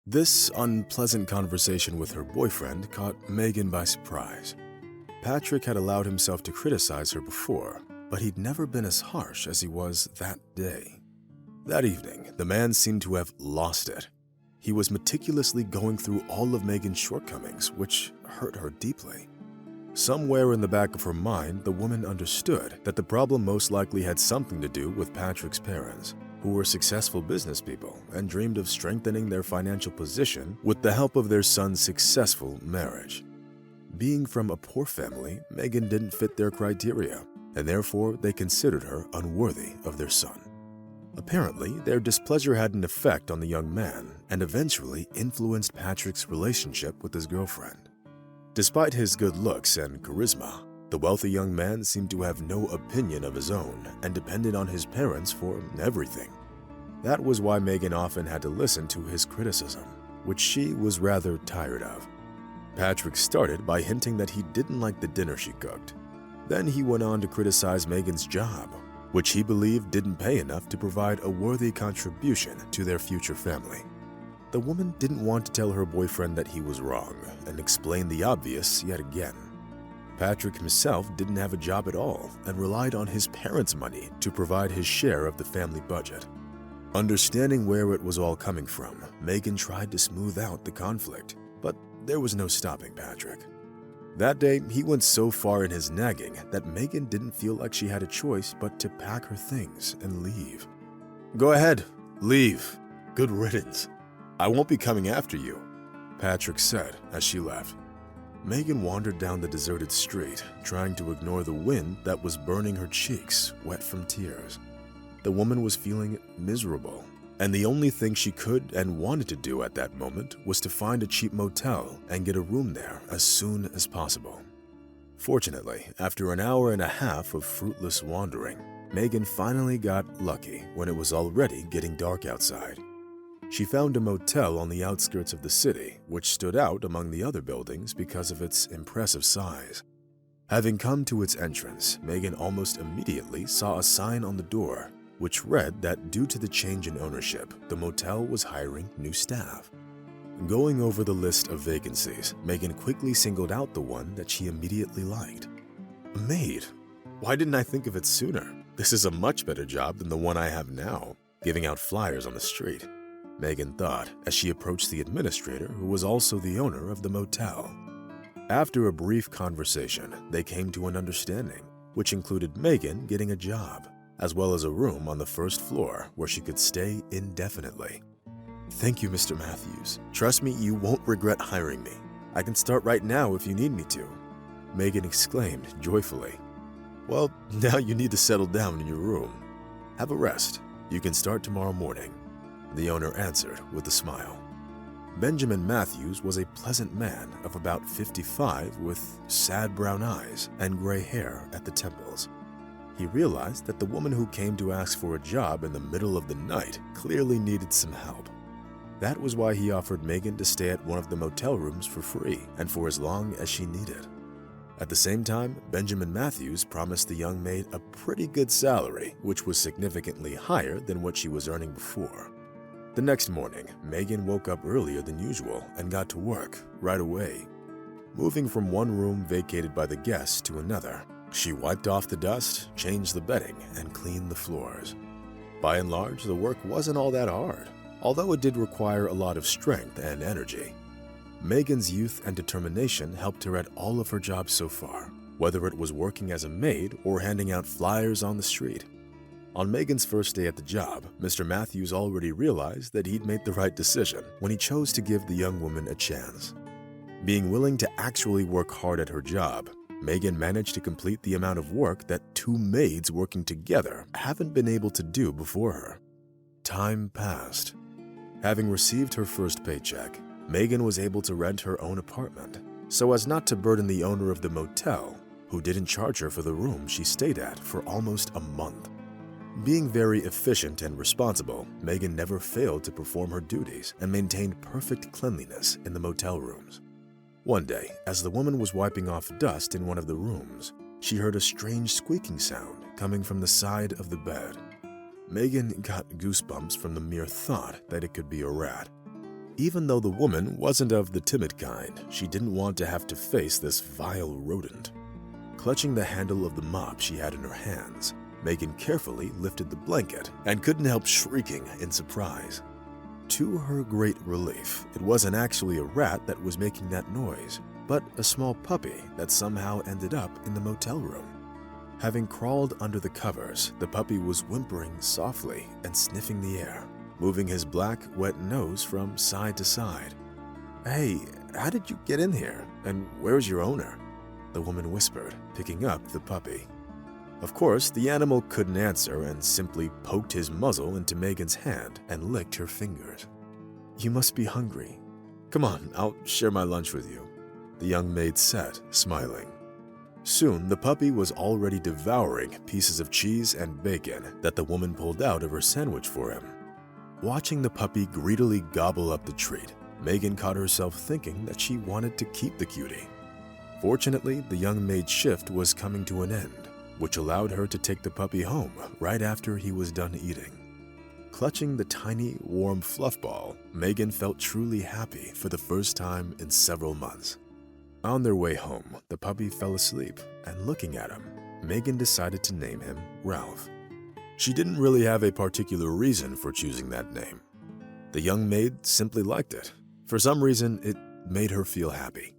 This unpleasant conversation with her boyfriend caught Megan by surprise. Patrick had allowed himself to criticize her before, but he'd never been as harsh as he was that day. That evening, the man seemed to have lost it. He was meticulously going through all of Megan's shortcomings, which hurt her deeply. Somewhere in the back of her mind, the woman understood that the problem most likely had something to do with Patrick's parents, who were successful business people and dreamed of strengthening their financial position with the help of their son's successful marriage. Being from a poor family, Megan didn't fit their criteria, and therefore they considered her unworthy of their son. Apparently, their displeasure had an effect on the young man and eventually influenced Patrick's relationship with his girlfriend. Despite his good looks and charisma, the wealthy young man seemed to have no opinion of his own and depended on his parents for everything. That was why Megan often had to listen to his criticism, which she was rather tired of. Patrick started by hinting that he didn't like the dinner she cooked. Then he went on to criticize Megan's job, which he believed didn't pay enough to provide a worthy contribution to their future family. The woman didn't want to tell her boyfriend that he was wrong and explain the obvious yet again. Patrick himself didn't have a job at all and relied on his parents' money to provide his share of the family budget. Understanding where it was all coming from, Megan tried to smooth out the conflict, but there was no stopping Patrick. That day, he went so far in his nagging that Megan didn't feel like she had a choice but to pack her things and leave. "Go ahead, leave. Good riddance. I won't be coming after you," Patrick said as she left. Megan wandered down the deserted street, trying to ignore the wind that was burning her cheeks, wet from tears. The woman was feeling miserable, and the only thing she could and wanted to do at that moment was to find a cheap motel and get a room there as soon as possible. Fortunately, after an hour and a half of fruitless wandering, Megan finally got lucky when it was already getting dark outside. She found a motel on the outskirts of the city, which stood out among the other buildings because of its impressive size. Having come to its entrance, Megan almost immediately saw a sign on the door, which read that due to the change in ownership, the motel was hiring new staff. Going over the list of vacancies, Megan quickly singled out the one that she immediately liked. A maid? Why didn't I think of it sooner? This is a much better job than the one I have now, giving out flyers on the street, Megan thought as she approached the administrator, who was also the owner of the motel. After a brief conversation, they came to an understanding, which included Megan getting a job, as well as a room on the first floor where she could stay indefinitely. "Thank you, Mr. Matthews. Trust me, you won't regret hiring me. I can start right now if you need me to," Megan exclaimed joyfully. "Well, now you need to settle down in your room. Have a rest. You can start tomorrow morning," the owner answered with a smile. Benjamin Matthews was a pleasant man of about 55 with sad brown eyes and gray hair at the temples. He realized that the woman who came to ask for a job in the middle of the night clearly needed some help. That was why he offered Megan to stay at one of the motel rooms for free and for as long as she needed. At the same time, Benjamin Matthews promised the young maid a pretty good salary, which was significantly higher than what she was earning before. The next morning, Megan woke up earlier than usual and got to work right away. Moving from one room vacated by the guests to another, she wiped off the dust, changed the bedding, and cleaned the floors. By and large, the work wasn't all that hard, although it did require a lot of strength and energy. Megan's youth and determination helped her at all of her jobs so far, whether it was working as a maid or handing out flyers on the street. On Megan's first day at the job, Mr. Matthews already realized that he'd made the right decision when he chose to give the young woman a chance. Being willing to actually work hard at her job, Megan managed to complete the amount of work that two maids working together haven't been able to do before her. Time passed. Having received her first paycheck, Megan was able to rent her own apartment, so as not to burden the owner of the motel, who didn't charge her for the room she stayed at for almost a month. Being very efficient and responsible, Megan never failed to perform her duties and maintained perfect cleanliness in the motel rooms. One day, as the woman was wiping off dust in one of the rooms, she heard a strange squeaking sound coming from the side of the bed. Megan got goosebumps from the mere thought that it could be a rat. Even though the woman wasn't of the timid kind, she didn't want to have to face this vile rodent. Clutching the handle of the mop she had in her hands, Megan carefully lifted the blanket and couldn't help shrieking in surprise. To her great relief, it wasn't actually a rat that was making that noise, but a small puppy that somehow ended up in the motel room. Having crawled under the covers, the puppy was whimpering softly and sniffing the air, moving his black, wet nose from side to side. "Hey, how did you get in here? And where's your owner?" the woman whispered, picking up the puppy. Of course, the animal couldn't answer and simply poked his muzzle into Megan's hand and licked her fingers. "You must be hungry. Come on, I'll share my lunch with you," the young maid said, smiling. Soon, the puppy was already devouring pieces of cheese and bacon that the woman pulled out of her sandwich for him. Watching the puppy greedily gobble up the treat, Megan caught herself thinking that she wanted to keep the cutie. Fortunately, the young maid's shift was coming to an end, which allowed her to take the puppy home right after he was done eating. Clutching the tiny, warm fluff ball, Megan felt truly happy for the first time in several months. On their way home, the puppy fell asleep, and looking at him, Megan decided to name him Ralph. She didn't really have a particular reason for choosing that name. The young maid simply liked it. For some reason, it made her feel happy.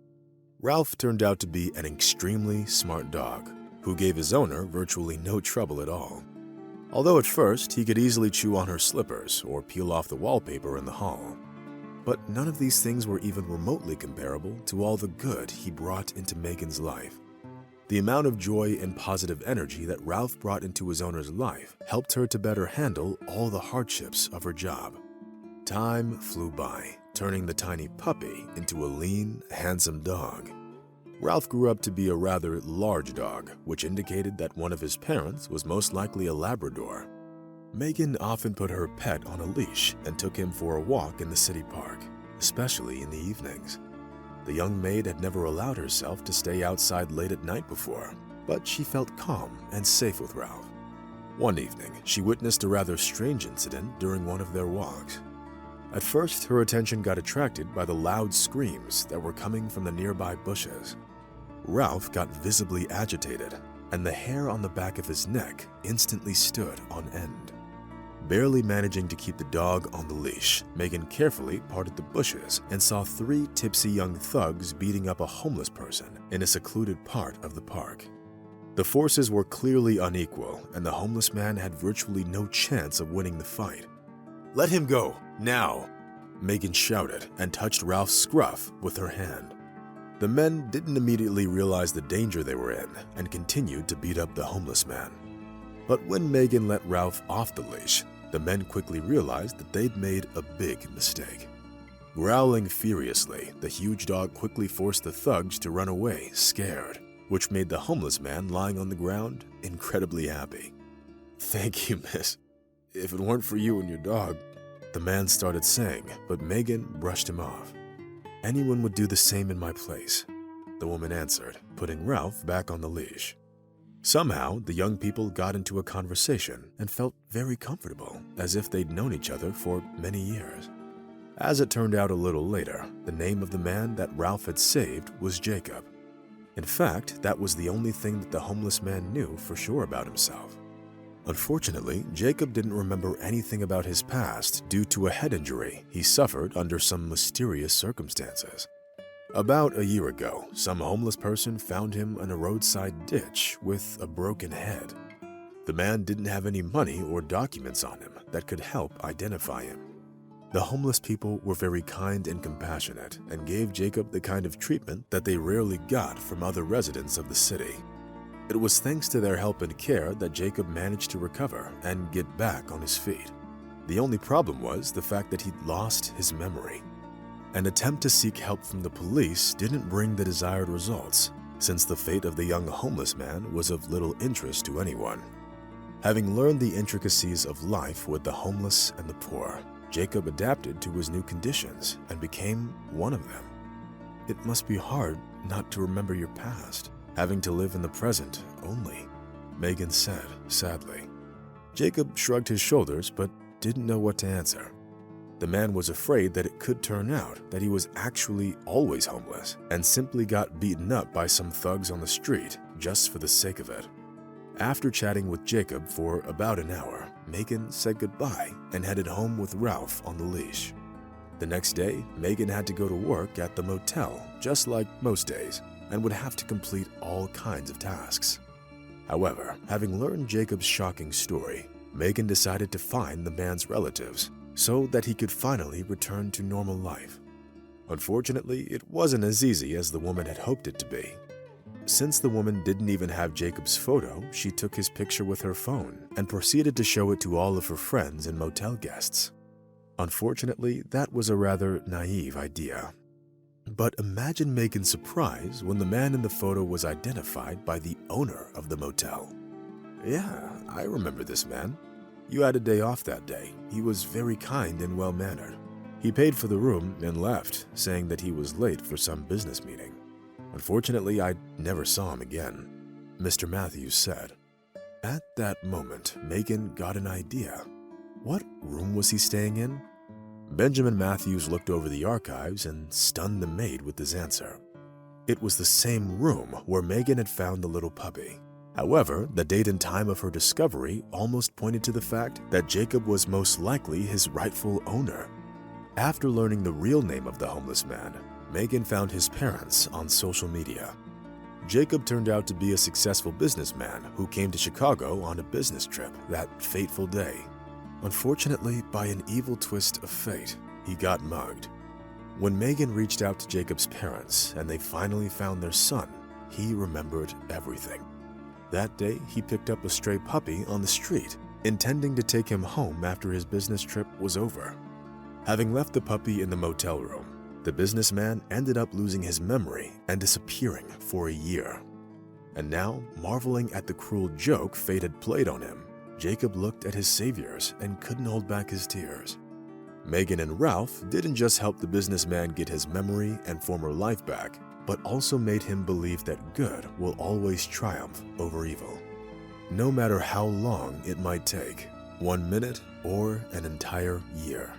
Ralph turned out to be an extremely smart dog who gave his owner virtually no trouble at all. Although at first he could easily chew on her slippers or peel off the wallpaper in the hall. But none of these things were even remotely comparable to all the good he brought into Megan's life. The amount of joy and positive energy that Ralph brought into his owner's life helped her to better handle all the hardships of her job. Time flew by, turning the tiny puppy into a lean, handsome dog. Ralph grew up to be a rather large dog, which indicated that one of his parents was most likely a Labrador. Megan often put her pet on a leash and took him for a walk in the city park, especially in the evenings. The young maid had never allowed herself to stay outside late at night before, but she felt calm and safe with Ralph. One evening, she witnessed a rather strange incident during one of their walks. At first, her attention got attracted by the loud screams that were coming from the nearby bushes. Ralph got visibly agitated, and the hair on the back of his neck instantly stood on end. Barely managing to keep the dog on the leash, Megan carefully parted the bushes and saw 3 tipsy young thugs beating up a homeless person in a secluded part of the park. The forces were clearly unequal, and the homeless man had virtually no chance of winning the fight. "Let him go, now!" Megan shouted and touched Ralph's scruff with her hand. The men didn't immediately realize the danger they were in and continued to beat up the homeless man. But when Megan let Ralph off the leash, the men quickly realized that they'd made a big mistake. Growling furiously, the huge dog quickly forced the thugs to run away, scared, which made the homeless man lying on the ground incredibly happy. "Thank you, miss. If it weren't for you and your dog," the man started saying, but Megan brushed him off. "Anyone would do the same in my place," the woman answered, putting Ralph back on the leash. Somehow, the young people got into a conversation and felt very comfortable, as if they'd known each other for many years. As it turned out a little later, the name of the man that Ralph had saved was Jacob. In fact, that was the only thing that the homeless man knew for sure about himself. Unfortunately, Jacob didn't remember anything about his past due to a head injury he suffered under some mysterious circumstances. About a year ago, some homeless person found him in a roadside ditch with a broken head. The man didn't have any money or documents on him that could help identify him. The homeless people were very kind and compassionate and gave Jacob the kind of treatment that they rarely got from other residents of the city. It was thanks to their help and care that Jacob managed to recover and get back on his feet. The only problem was the fact that he'd lost his memory. An attempt to seek help from the police didn't bring the desired results, since the fate of the young homeless man was of little interest to anyone. Having learned the intricacies of life with the homeless and the poor, Jacob adapted to his new conditions and became one of them. "It must be hard not to remember your past, having to live in the present only," Megan said sadly. Jacob shrugged his shoulders but didn't know what to answer. The man was afraid that it could turn out that he was actually always homeless and simply got beaten up by some thugs on the street just for the sake of it. After chatting with Jacob for about an hour, Megan said goodbye and headed home with Ralph on the leash. The next day, Megan had to go to work at the motel, just like most days, and would have to complete all kinds of tasks. However, having learned Jacob's shocking story, Megan decided to find the man's relatives so that he could finally return to normal life. Unfortunately, it wasn't as easy as the woman had hoped it to be. Since the woman didn't even have Jacob's photo, she took his picture with her phone and proceeded to show it to all of her friends and motel guests. Unfortunately, that was a rather naive idea. But imagine Megan's surprise when the man in the photo was identified by the owner of the motel. "Yeah, I remember this man. You had a day off that day. He was very kind and well-mannered. He paid for the room and left, saying that he was late for some business meeting. Unfortunately, I never saw him again," Mr. Matthews said. At that moment, Megan got an idea. What room was he staying in? Benjamin Matthews looked over the archives and stunned the maid with his answer. It was the same room where Megan had found the little puppy. However, the date and time of her discovery almost pointed to the fact that Jacob was most likely his rightful owner. After learning the real name of the homeless man, Megan found his parents on social media. Jacob turned out to be a successful businessman who came to Chicago on a business trip that fateful day. Unfortunately, by an evil twist of fate, he got mugged. When Megan reached out to Jacob's parents and they finally found their son, he remembered everything. That day, he picked up a stray puppy on the street, intending to take him home after his business trip was over. Having left the puppy in the motel room, the businessman ended up losing his memory and disappearing for a year. And now, marveling at the cruel joke fate had played on him, Jacob looked at his saviors and couldn't hold back his tears. Megan and Ralph didn't just help the businessman get his memory and former life back, but also made him believe that good will always triumph over evil. No matter how long it might take, 1 minute or an entire year.